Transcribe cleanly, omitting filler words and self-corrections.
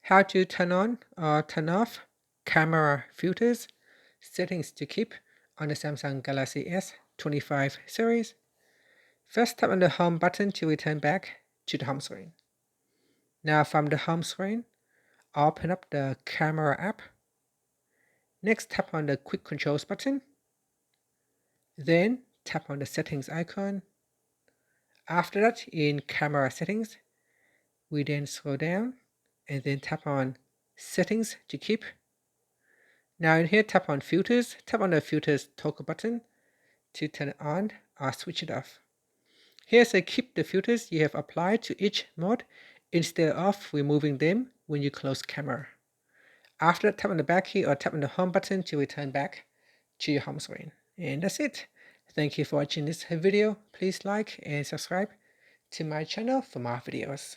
How to turn on or turn off camera filters, settings to keep on the Samsung Galaxy S25 series. First, tap on the home button to return back to the home screen. Now from the home screen, open up the camera app. Next, tap on the quick controls button. Then tap on the settings icon. After that, in camera settings, we then scroll down and then tap on settings to keep. Now in here, tap on filters. Tap on the filters toggle button to turn it on or switch it off. Here, say keep the filters you have applied to each mode instead of removing them when you close camera. After that, tap on the back key or tap on the home button to return back to your home screen. And that's it. Thank you for watching this video. Please like and subscribe to my channel for more videos.